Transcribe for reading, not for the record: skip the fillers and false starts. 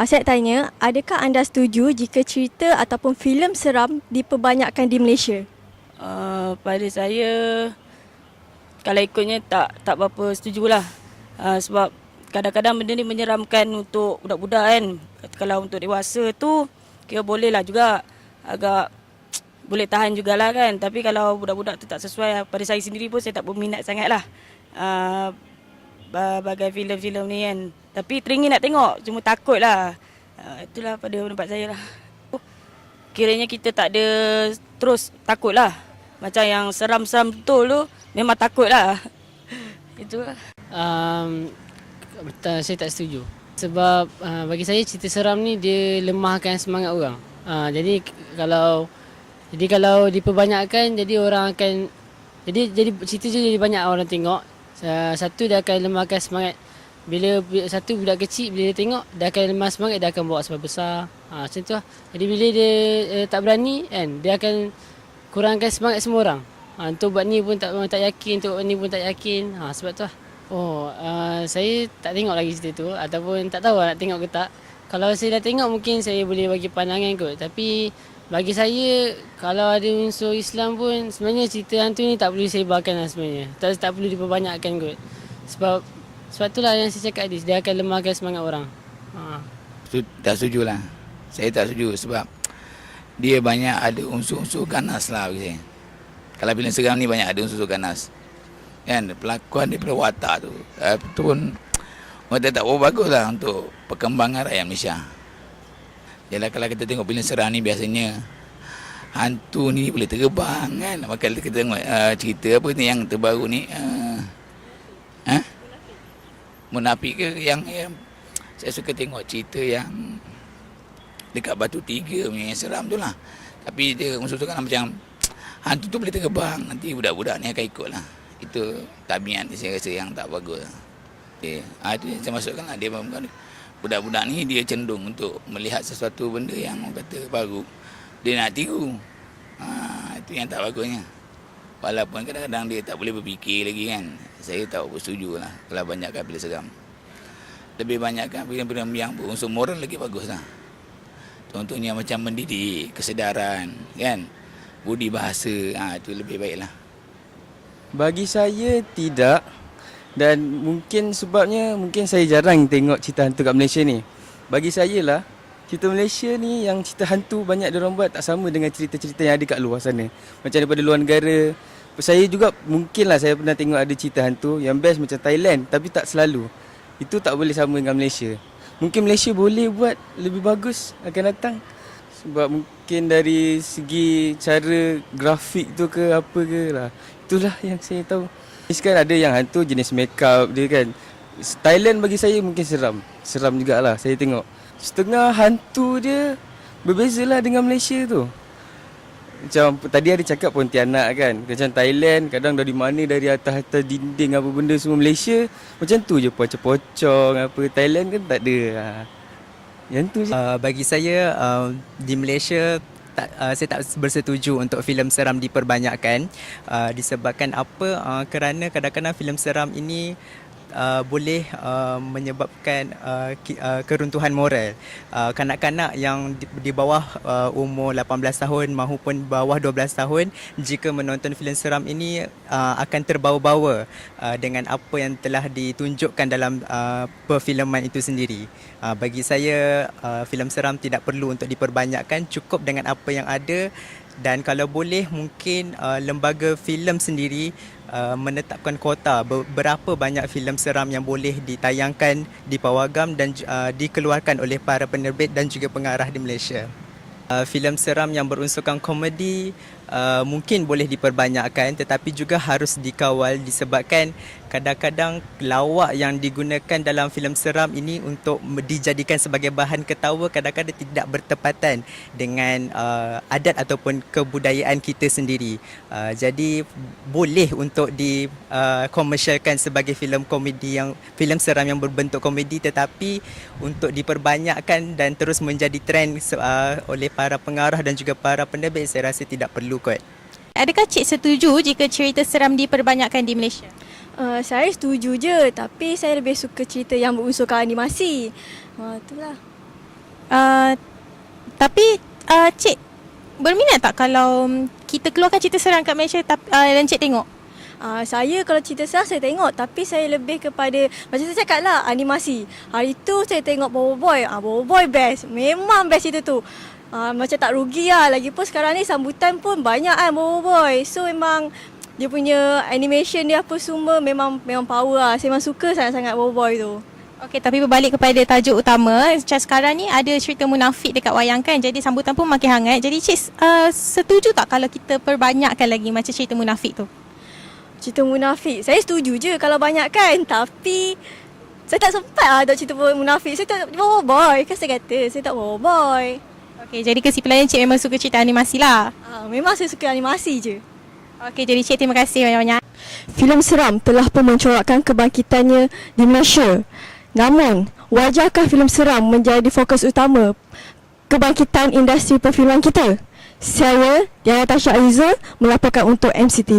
Saya tanya, adakah anda setuju jika cerita ataupun filem seram diperbanyakkan di Malaysia? Pada saya, kalau ikutnya tak berapa setujulah. Sebab kadang-kadang benda ni menyeramkan untuk budak-budak kan. Kalau untuk dewasa tu kira boleh lah juga, agak boleh tahan jugalah kan. Tapi kalau budak-budak tu tak sesuai, pada saya sendiri pun saya tak berminat sangat lah bagai filem-filem ni kan. Tapi teringin nak tengok, cuma takut lah. Itulah pada pendapat saya lah. Kiranya kita tak ada terus takut lah. Macam yang seram-seram betul tu memang takut lah. Itu lah. Saya tak setuju. Sebab bagi saya cerita seram ni dia lemahkan semangat orang. Jadi kalau diperbanyakkan, jadi orang akan jadi cerita tu jadi banyak orang tengok. Satu dia akan lemahkan semangat. Bila satu budak kecil bila dia tengok dia akan lemah semangat, dia akan bawa sampai besar. Macam tu lah. Jadi bila dia tak berani kan, dia akan kurangkan semangat semua orang. Untuk buat ni pun tak yakin, untuk buat ni pun tak yakin. Sebab tu lah. Saya tak tengok lagi cerita tu ataupun tak tahu nak tengok ke tak. Kalau saya dah tengok mungkin saya boleh bagi pandangan kot. Tapi bagi saya kalau ada unsur Islam pun sebenarnya cerita hantu ni tak perlu disebarkan lah sebenarnya. Tak perlu diperbanyakkan kot. Sebab itulah yang saya cakap tadi, dia akan lemahkan semangat orang. Tak setuju lah. Saya tak setuju sebab dia banyak ada unsur-unsur ganas lah bagi saya. Kalau filem seram ni banyak ada unsur-unsur ganas. Kan pelakon daripada watak tu. Itu pun orang tak berapa bagus lah untuk perkembangan rakyat Malaysia. Jadi kalau kita tengok filem seram ni biasanya hantu ni boleh terbang kan. Maka kita tengok cerita apa ni yang terbaru ni. Munafik ke yang saya suka tengok cerita yang dekat Batu Tiga yang seram tu lah. Tapi dia unsur tu kan macam hantu tu boleh terbang, nanti budak-budak ni akan ikut lah. Itu tabiat saya rasa yang tak bagus lah. Itu yang saya masukkan lah. Dia budak-budak ni dia cenderung untuk melihat sesuatu benda yang orang kata baru, dia nak tiru. Itu yang tak bagusnya. Walaupun kadang-kadang dia tak boleh berfikir lagi kan. Saya tak bersetuju lah kalau banyakkan filem seram. Lebih banyakkan filem-filem yang berunsur moral lagi bagus lah. Contohnya macam mendidik, kesedaran kan, budi bahasa, itu lebih baik lah. Bagi saya tidak. Dan mungkin sebabnya mungkin saya jarang tengok cerita hantu kat Malaysia ni. Bagi saya lah, cerita Malaysia ni yang cerita hantu banyak diorang buat tak sama dengan cerita-cerita yang ada kat luar sana. Macam daripada luar negara. Saya juga mungkinlah saya pernah tengok ada cerita hantu yang best macam Thailand, tapi tak selalu. Itu tak boleh sama dengan Malaysia. Mungkin Malaysia boleh buat lebih bagus akan datang. Sebab mungkin dari segi cara grafik tu ke apa ke lah. Itulah yang saya tahu. Sekarang ada yang hantu jenis makeup dia kan. Thailand bagi saya mungkin seram. Seram jugalah saya tengok. Setengah hantu dia berbezalah dengan Malaysia tu. Macam tadi ada cakap Pontianak kan. Macam Thailand kadang dari mana, dari atas-atas dinding apa benda semua. Malaysia macam tu je, pocong-pocong apa. Thailand kan tak ada. Yang tu je. Bagi saya di Malaysia saya tak bersetuju untuk filem seram diperbanyakkan. Disebabkan apa? Kerana kadang-kadang filem seram ini boleh menyebabkan keruntuhan moral. Kanak-kanak yang di bawah umur 18 tahun maupun bawah 12 tahun jika menonton filem seram ini akan terbawa-bawa dengan apa yang telah ditunjukkan dalam perfilman itu sendiri. Bagi saya filem seram tidak perlu untuk diperbanyakkan, cukup dengan apa yang ada. Dan kalau boleh mungkin lembaga filem sendiri menetapkan kuota berapa banyak filem seram yang boleh ditayangkan di pawagam dan dikeluarkan oleh para penerbit dan juga pengarah di Malaysia. Filem seram yang berunsurkan komedi mungkin boleh diperbanyakkan, tetapi juga harus dikawal disebabkan kadang-kadang lawak yang digunakan dalam filem seram ini untuk dijadikan sebagai bahan ketawa kadang-kadang tidak bertepatan dengan adat ataupun kebudayaan kita sendiri. Jadi boleh untuk dikomersialkan sebagai filem seram yang berbentuk komedi, tetapi untuk diperbanyakkan dan terus menjadi trend oleh para pengarah dan juga para penerbit, saya rasa tidak perlu kot. Adakah Cik setuju jika cerita seram diperbanyakkan di Malaysia? Saya setuju je, tapi saya lebih suka cerita yang berunsurkan animasi. Itulah. Tapi Cik berminat tak kalau kita keluarkan cerita seram kat Malaysia dan Cik tengok? Saya kalau cerita seram saya tengok, tapi saya lebih kepada macam saya cakap lah, animasi. Hari tu saya tengok Bobo Boy. Bobo Boy best. Memang best itu tu. Macam tak rugi lah. Lagipun sekarang ni sambutan pun banyak kan Bobo Boy. So memang dia punya animation dia apa semua memang power lah. Saya memang suka sangat-sangat Bobo Boy tu. Okey, tapi berbalik kepada tajuk utama, macam sekarang ni ada cerita munafik dekat wayang kan, jadi sambutan pun makin hangat. Jadi Cik setuju tak kalau kita perbanyakkan lagi macam cerita munafik tu? Cerita munafik, saya setuju je kalau banyak kan. Tapi saya tak sempat lah nak cerita munafik. Saya tak Bobo Boy, kan saya kata saya tak Bobo Boy. Okey, jadi kesimpulannya Cik memang suka cerita animasi lah. Memang saya suka animasi je. Okey, jadi Cik terima kasih banyak-banyak. Filem seram telah pun mencorakkan kebangkitannya di Malaysia. Namun, wajarkah filem seram menjadi fokus utama kebangkitan industri perfilman kita? Saya, Diana Tasha Aizul, melaporkan untuk MCT.